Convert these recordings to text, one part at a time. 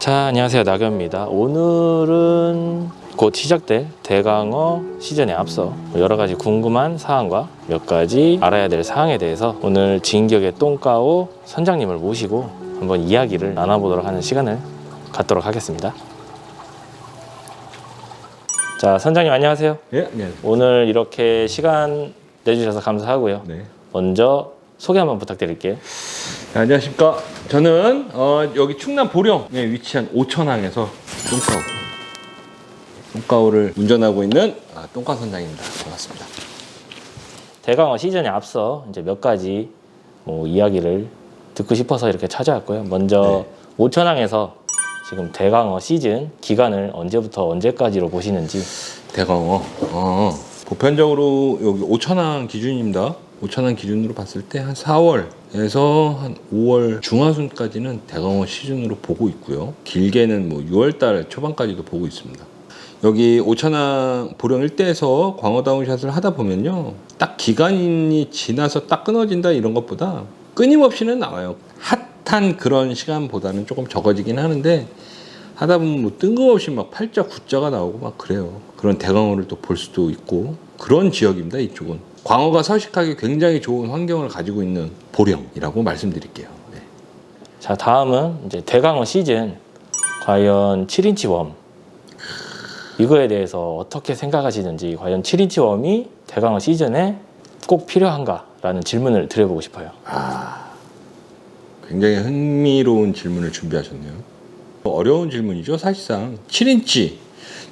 자, 안녕하세요. 나경입니다. 오늘은 곧 시작될 대강어 시즌에 앞서 여러 가지 궁금한 사항과 몇 가지 알아야 될 사항에 대해서 오늘 진격의 똥까오 선장님을 모시고 한번 이야기를 나눠보도록 하는 시간을 갖도록 하겠습니다. 자, 선장님 안녕하세요. 네, 안녕하세요. 오늘 이렇게 시간 내주셔서 감사하고요. 네. 먼저 소개 한번 부탁드릴게요. 네, 안녕하십니까. 저는 여기 충남 보령에 위치한 오천항에서 똥까오를 운전하고 있는 똥까 선장입니다. 반갑습니다. 대강어 시즌에 앞서 이제 몇 가지 이야기를 듣고 싶어서 이렇게 찾아왔고요. 먼저 오천항에서 지금 대강어 시즌 기간을 언제부터 언제까지로 보시는지. 대강어. 보편적으로 여기 오천항 기준입니다. 오천항 기준으로 봤을 때 한 4월에서 한 5월 중하순까지는 대강어 시즌으로 보고 있고요. 길게는 6월달 초반까지도 보고 있습니다. 여기 오천항 보령 일대에서 광어 다운샷을 하다 보면요, 딱 기간이 지나서 딱 끊어진다 이런 것보다 끊임없이는 나와요. 핫한 그런 시간보다는 조금 적어지긴 하는데 하다 보면 뜬금없이 막 8자, 9자가 나오고 막 그래요. 그런 대강어를 또 볼 수도 있고 그런 지역입니다. 이쪽은 광어가 서식하기 굉장히 좋은 환경을 가지고 있는 보령이라고 말씀드릴게요. 네. 자, 다음은 이제 대강어 시즌 과연 7인치 웜 이거에 대해서 어떻게 생각하시는지, 과연 7인치 웜이 대강어 시즌에 꼭 필요한가라는 질문을 드려보고 싶어요. 굉장히 흥미로운 질문을 준비하셨네요. 어려운 질문이죠. 사실상 7인치,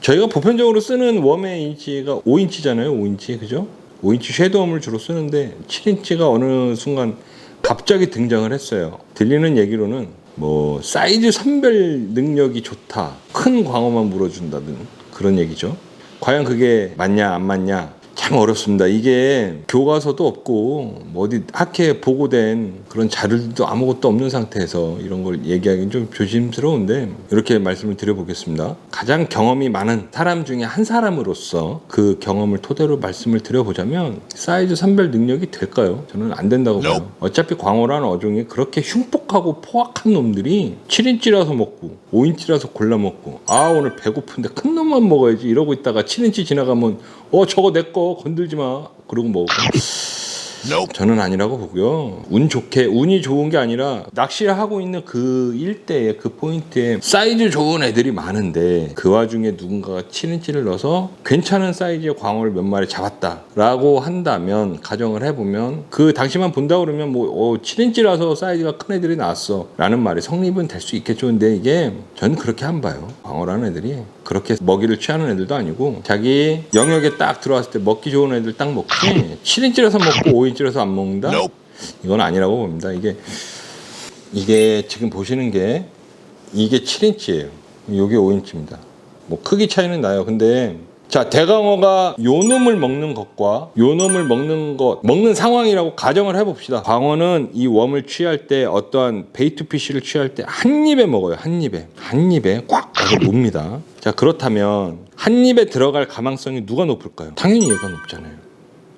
저희가 보편적으로 쓰는 웜의 인치가 5인치잖아요. 5인치, 그죠? 5인치 섀도우를 주로 쓰는데 7인치가 어느 순간 갑자기 등장을 했어요. 들리는 얘기로는 사이즈 선별 능력이 좋다, 큰 광어만 물어준다든 그런 얘기죠. 과연 그게 맞냐 안 맞냐 참 어렵습니다. 이게 교과서도 없고 어디 학회에 보고된 그런 자료도 아무것도 없는 상태에서 이런 걸 얘기하기는 좀 조심스러운데 이렇게 말씀을 드려보겠습니다. 가장 경험이 많은 사람 중에 한 사람으로서 그 경험을 토대로 말씀을 드려보자면 사이즈 선별 능력이 될까요? 저는 안 된다고 봐요. 어차피 광어라는 어종이 그렇게 흉폭하고 포악한 놈들이 7인치라서 먹고 5인치라서 골라 먹고 오늘 배고픈데 큰 놈만 먹어야지 이러고 있다가 7인치 지나가면 저거 내 거 건들지 마 그러고 먹고. 저는 아니라고 보고요. 운이 좋은 게 아니라 낚시를 하고 있는 그 일대에, 그 포인트에 사이즈 좋은 애들이 많은데 그 와중에 누군가가 7인치를 넣어서 괜찮은 사이즈의 광어를 몇 마리 잡았다라고 한다면, 가정을 해보면 그 당시만 본다 그러면 7인치라서 사이즈가 큰 애들이 나왔어 라는 말이 성립은 될 수 있겠죠. 근데 이게 전 그렇게 안 봐요. 광어라는 애들이 그렇게 먹이를 취하는 애들도 아니고 자기 영역에 딱 들어왔을 때 먹기 좋은 애들 딱 먹지 7인치라서 먹고 5인치라서 안 먹는다? 이건 아니라고 봅니다. 이게 지금 보시는 게 이게 7인치예요. 이게 5인치입니다. 크기 차이는 나요. 근데 자, 대강어가 요 놈을 먹는 것과 요 놈을 먹는 상황이라고 가정을 해봅시다. 광어는 이 웜을 취할 때, 어떠한 베이트 피쉬를 취할 때 한 입에 먹어요. 한 입에 꽉 하고 뭅니다. 자, 그렇다면 한 입에 들어갈 가망성이 누가 높을까요? 당연히 얘가 높잖아요.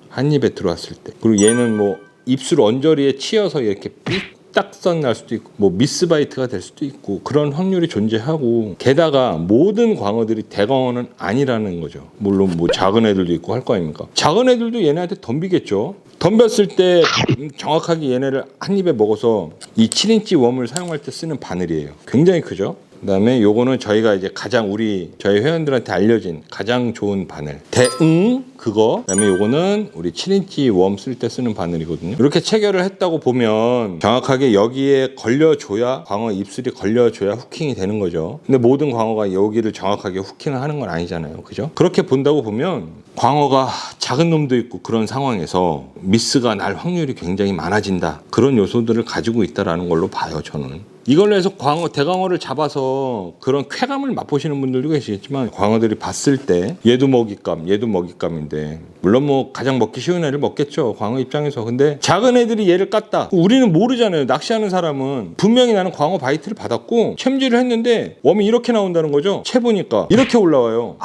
한 입에 들어왔을 때. 그리고 얘는 입술 언저리에 치여서 이렇게 삐딱선 날 수도 있고 미스바이트가 될 수도 있고 그런 확률이 존재하고, 게다가 모든 광어들이 대강어는 아니라는 거죠. 물론 작은 애들도 있고 할 거 아닙니까? 작은 애들도 얘네한테 덤비겠죠. 덤볐을 때 정확하게 얘네를 한 입에 먹어서 이 7인치 웜을 사용할 때 쓰는 바늘이에요. 굉장히 크죠. 그다음에 요거는 저희가 이제 저희 회원들한테 알려진 가장 좋은 바늘 대응 그거. 그다음에 요거는 우리 7인치 웜 쓸 때 쓰는 바늘이거든요. 이렇게 체결을 했다고 보면 정확하게 여기에 걸려줘야, 광어 입술이 걸려줘야 후킹이 되는 거죠. 근데 모든 광어가 여기를 정확하게 후킹을 하는 건 아니잖아요. 그죠? 그렇게 본다고 보면 광어가 작은 놈도 있고 그런 상황에서 미스가 날 확률이 굉장히 많아진다. 그런 요소들을 가지고 있다라는 걸로 봐요, 저는. 이걸로 해서 대강어를 잡아서 그런 쾌감을 맛보시는 분들도 계시겠지만, 광어들이 봤을 때 얘도 먹잇감인데 물론 가장 먹기 쉬운 애를 먹겠죠, 광어 입장에서. 근데 작은 애들이 얘를 깠다. 우리는 모르잖아요. 낚시하는 사람은 분명히 나는 광어 바이트를 받았고 챔질을 했는데 웜이 이렇게 나온다는 거죠. 채 보니까 이렇게 올라와요.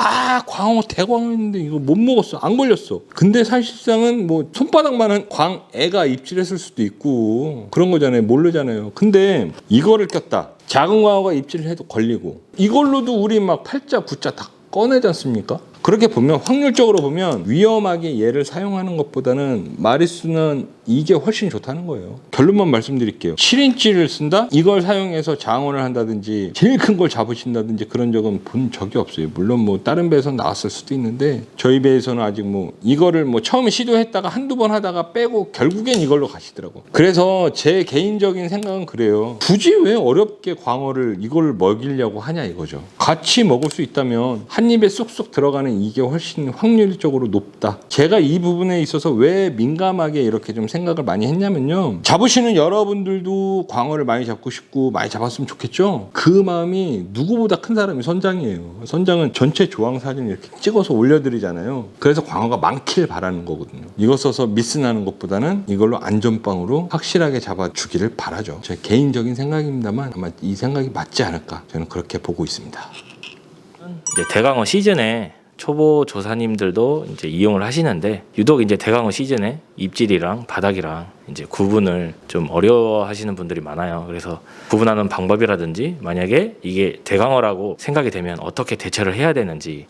광어 대광어인데 이거 못 먹었어, 안 걸렸어. 근데 사실상은 손바닥만한 광애가 입질했을 수도 있고 그런 거잖아요. 모르잖아요. 근데 이거를 꼈다. 작은 광어가 입질을 해도 걸리고 이걸로도 우리 막 팔자, 구자 다 꺼내지 않습니까? 그렇게 보면 확률적으로 보면 위험하게 얘를 사용하는 것보다는 마리수는 이게 훨씬 좋다는 거예요. 결론만 말씀드릴게요. 7인치를 쓴다? 이걸 사용해서 장어를 한다든지 제일 큰 걸 잡으신다든지 그런 적은 본 적이 없어요. 물론 뭐 다른 배에서 나왔을 수도 있는데 저희 배에서는 아직 뭐 이거를 뭐 처음에 시도했다가 한두 번 하다가 빼고 결국엔 이걸로 가시더라고. 그래서 제 개인적인 생각은 그래요. 굳이 왜 어렵게 광어를 이걸 먹이려고 하냐 이거죠. 같이 먹을 수 있다면 한 입에 쏙쏙 들어가는 이게 훨씬 확률적으로 높다. 제가 이 부분에 있어서 왜 민감하게 이렇게 좀 생각을 많이 했냐면요. 잡으시는 여러분들도 광어를 많이 잡고 싶고 많이 잡았으면 좋겠죠. 그 마음이 누구보다 큰 사람이 선장이에요. 선장은 전체 조항 사진을 이렇게 찍어서 올려드리잖아요. 그래서 광어가 많길 바라는 거거든요. 이거 써서 미스나는 것보다는 이걸로 안전빵으로 확실하게 잡아주기를 바라죠. 제 개인적인 생각입니다만 아마 이 생각이 맞지 않을까 저는 그렇게 보고 있습니다. 이제 대강어 시즌에 초보 조사님들도 이제 이용을 하시는데 유독 이제 대강어 시즌에 입질이랑 바닥이랑 이제 구분을 좀 어려워하시는 분들이 많아요. 그래서 구분하는 방법이라든지 만약에 이게 대강어라고 생각이 되면 어떻게 대처를 해야 되는지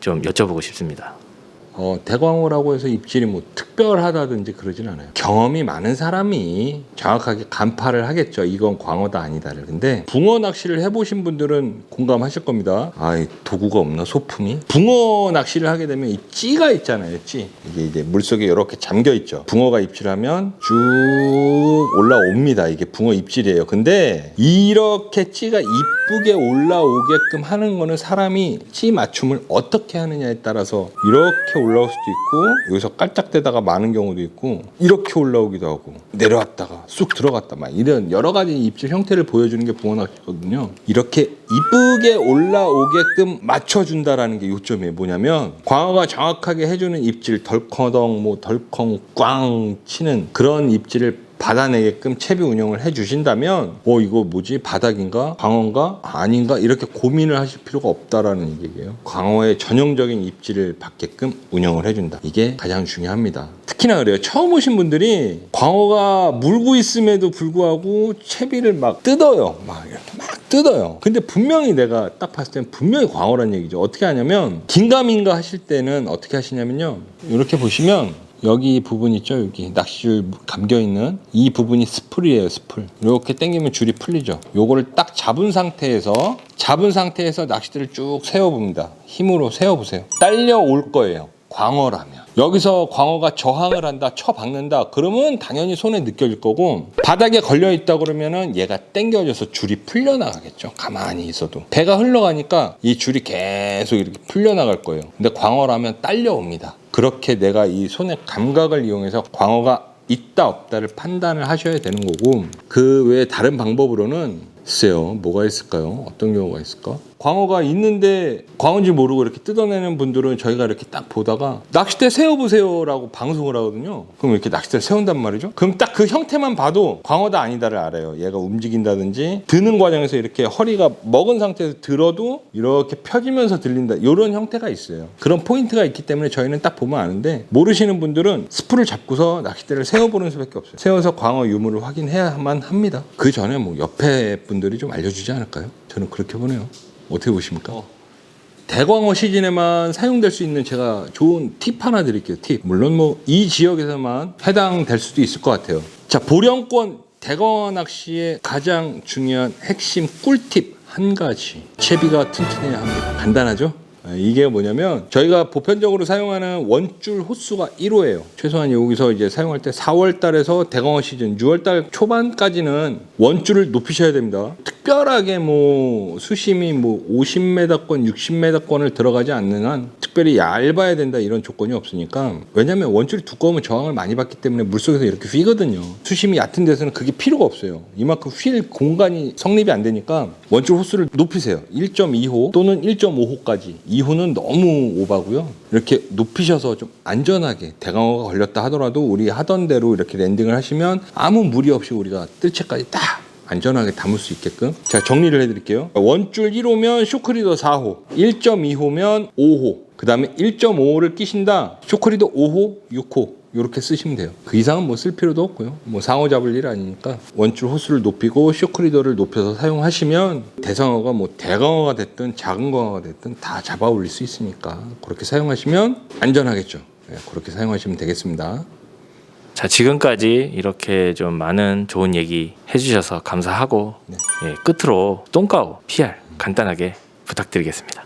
좀 여쭤보고 싶습니다. 대광어라고 해서 입질이 뭐 특별하다든지 그러진 않아요. 경험이 많은 사람이 정확하게 간파를 하겠죠. 이건 광어다 아니다를. 근데 붕어 낚시를 해보신 분들은 공감하실 겁니다. 도구가 없나 소품이? 붕어 낚시를 하게 되면 이 찌가 있잖아요. 찌. 이게 이제 물속에 이렇게 잠겨 있죠. 붕어가 입질하면 쭉 올라옵니다. 이게 붕어 입질이에요. 근데 이렇게 찌가 이쁘게 올라오게끔 하는 거는 사람이 찌 맞춤을 어떻게 하느냐에 따라서 이렇게 올라올 수도 있고 여기서 깔짝대다가 마는 경우도 있고 이렇게 올라오기도 하고 내려왔다가 쑥 들어갔다 막 이런 여러 가지 입질 형태를 보여주는 게 붕어 낚시거든요. 이렇게 이쁘게 올라오게끔 맞춰준다라는 게 요점이에요. 뭐냐면 광어가 정확하게 해주는 입질 덜커덩 뭐 덜컹 꽝 치는 그런 입질을 받아내게끔 채비 운영을 해주신다면 이거 뭐지? 바닥인가? 광어인가? 아닌가? 이렇게 고민을 하실 필요가 없다라는 얘기예요. 광어의 전형적인 입질을 받게끔 운영을 해준다. 이게 가장 중요합니다. 특히나 그래요. 처음 오신 분들이 광어가 물고 있음에도 불구하고 채비를 막 뜯어요. 막 이렇게 막 뜯어요. 근데 분명히 내가 딱 봤을 때는 분명히 광어란 얘기죠. 어떻게 하냐면 긴가민가 하실 때는 어떻게 하시냐면요. 이렇게 보시면 여기 부분 있죠? 여기 낚시줄 감겨있는 이 부분이 스풀이에요. 스풀. 이렇게 당기면 줄이 풀리죠. 요거를 딱 잡은 상태에서 낚싯대를 쭉 세워봅니다. 힘으로 세워보세요. 딸려올 거예요. 광어라면. 여기서 광어가 저항을 한다, 쳐박는다, 그러면 당연히 손에 느껴질 거고, 바닥에 걸려있다 그러면은 얘가 당겨져서 줄이 풀려나가겠죠. 가만히 있어도. 배가 흘러가니까 이 줄이 계속 이렇게 풀려나갈 거예요. 근데 광어라면 딸려옵니다. 그렇게 내가 이 손의 감각을 이용해서 광어가 있다 없다를 판단을 하셔야 되는 거고, 그 외에 다른 방법으로는 글쎄요, 뭐가 있을까요? 어떤 경우가 있을까? 광어가 있는데 광어인지 모르고 이렇게 뜯어내는 분들은 저희가 이렇게 딱 보다가 낚싯대 세워보세요 라고 방송을 하거든요. 그럼 이렇게 낚싯대를 세운단 말이죠. 그럼 딱 그 형태만 봐도 광어다 아니다를 알아요. 얘가 움직인다든지 드는 과정에서 이렇게 허리가 먹은 상태에서 들어도 이렇게 펴지면서 들린다, 이런 형태가 있어요. 그런 포인트가 있기 때문에 저희는 딱 보면 아는데, 모르시는 분들은 스프를 잡고서 낚싯대를 세워보는 수밖에 없어요. 세워서 광어 유무를 확인해야만 합니다. 그 전에 뭐 옆에 분들이 좀 알려주지 않을까요? 저는 그렇게 보네요. 어떻게 보십니까? 대광어 시즌에만 사용될 수 있는 제가 좋은 팁 하나 드릴게요. 팁. 물론 뭐 이 지역에서만 해당될 수도 있을 것 같아요. 자, 보령권 대광어 낚시의 가장 중요한 핵심 꿀팁 한 가지. 채비가 튼튼해야 합니다. 간단하죠? 이게 뭐냐면 저희가 보편적으로 사용하는 원줄 호수가 1호예요. 최소한 여기서 이제 사용할 때 4월 달에서 대광어 시즌 6월 달 초반까지는 원줄을 높이셔야 됩니다. 특별하게 뭐 수심이 뭐 50m권, 60m권을 들어가지 않는 한 특별히 얇아야 된다 이런 조건이 없으니까. 왜냐면 원줄이 두꺼우면 저항을 많이 받기 때문에 물속에서 이렇게 휘거든요. 수심이 얕은 데서는 그게 필요가 없어요. 이만큼 휠 공간이 성립이 안 되니까 원줄 호수를 높이세요. 1.2호 또는 1.5호까지. 2호는 너무 오바고요. 이렇게 높이셔서 좀 안전하게 대광어가 걸렸다 하더라도 우리 하던 대로 이렇게 랜딩을 하시면 아무 무리 없이 우리가 뜰채까지 딱 안전하게 담을 수 있게끔. 자, 정리를 해드릴게요. 원줄 1호면 쇼크리더 4호, 1.2호면 5호, 그 다음에 1.5호를 끼신다. 쇼크리더 5호, 6호 이렇게 쓰시면 돼요. 그 이상은 뭐 쓸 필요도 없고요. 뭐 상어 잡을 일 아니니까 원줄 호수를 높이고 쇼크리더를 높여서 사용하시면 대상어가 뭐 대강어가 됐든 작은 강어가 됐든 다 잡아 올릴 수 있으니까 그렇게 사용하시면 안전하겠죠. 네, 그렇게 사용하시면 되겠습니다. 자, 지금까지 이렇게 좀 많은 좋은 얘기 해주셔서 감사하고 네. 예, 끝으로 똥가오 PR 간단하게 부탁드리겠습니다.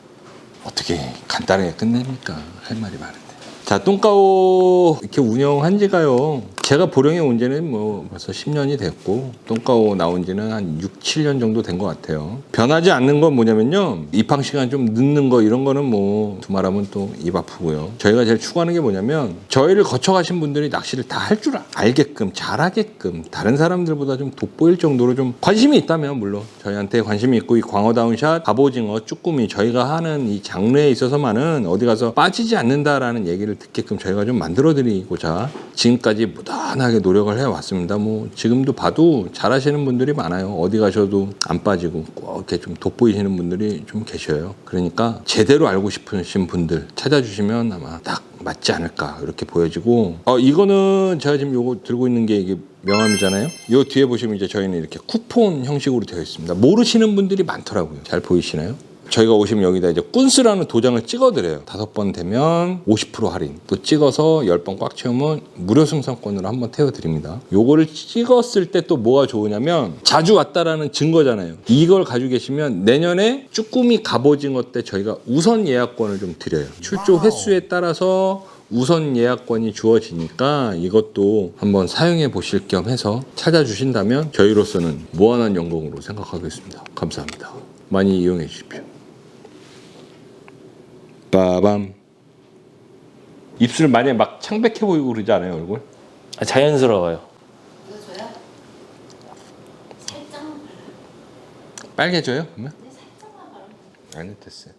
어떻게 간단하게 끝냅니까? 할 말이 많은데. 자, 똥가오 이렇게 운영한 지가요. 제가 보령에 온 지는 뭐 벌써 10년이 됐고 똥가오 나온 지는 한 6, 7년 정도 된 것 같아요. 변하지 않는 건 뭐냐면요. 입항 시간 좀 늦는 거 이런 거는 뭐 두말하면 또 입 아프고요. 저희가 제일 추구하는 게 뭐냐면 저희를 거쳐가신 분들이 낚시를 다 할 줄 알게끔 잘하게끔 다른 사람들보다 좀 돋보일 정도로 좀 관심이 있다면 물론 저희한테 관심이 있고 이 광어다운샷, 갑오징어, 쭈꾸미 저희가 하는 이 장르에 있어서만은 어디 가서 빠지지 않는다라는 얘기를 듣게끔 저희가 좀 만들어드리고자 지금까지 무단하게 노력을 해왔습니다. 뭐 지금도 봐도 잘하시는 분들이 많아요. 어디 가셔도 안 빠지고 꼭 이렇게 좀 돋보이시는 분들이 좀 계셔요. 그러니까 제대로 알고 싶으신 분들 찾아주시면 아마 딱 맞지 않을까 이렇게 보여지고 이거는 제가 지금 요거 들고 있는 게 이게 명함이잖아요. 요 뒤에 보시면 이제 저희는 이렇게 쿠폰 형식으로 되어 있습니다. 모르시는 분들이 많더라고요. 잘 보이시나요? 저희가 오시면 여기다 이제 꾼스라는 도장을 찍어드려요. 5번 되면 50% 할인. 또 찍어서 10번 꽉 채우면 무료 승선권으로 한번 태워드립니다. 요거를 찍었을 때 또 뭐가 좋으냐면 자주 왔다라는 증거잖아요. 이걸 가지고 계시면 내년에 쭈꾸미 갑오징어 때 저희가 우선 예약권을 좀 드려요. 출조 횟수에 따라서 우선 예약권이 주어지니까 이것도 한번 사용해 보실 겸 해서 찾아주신다면 저희로서는 무한한 영광으로 생각하겠습니다. 감사합니다. 많이 이용해 주십시오. 빠밤. 입술 많이 막 창백해 보이고 그러지 않아요, 얼굴? 자연스러워요. 이거 줘요? 살짝만 발라요. 빨개져요, 그러면? 네, 살짝만 발라요. 아니, 됐어요.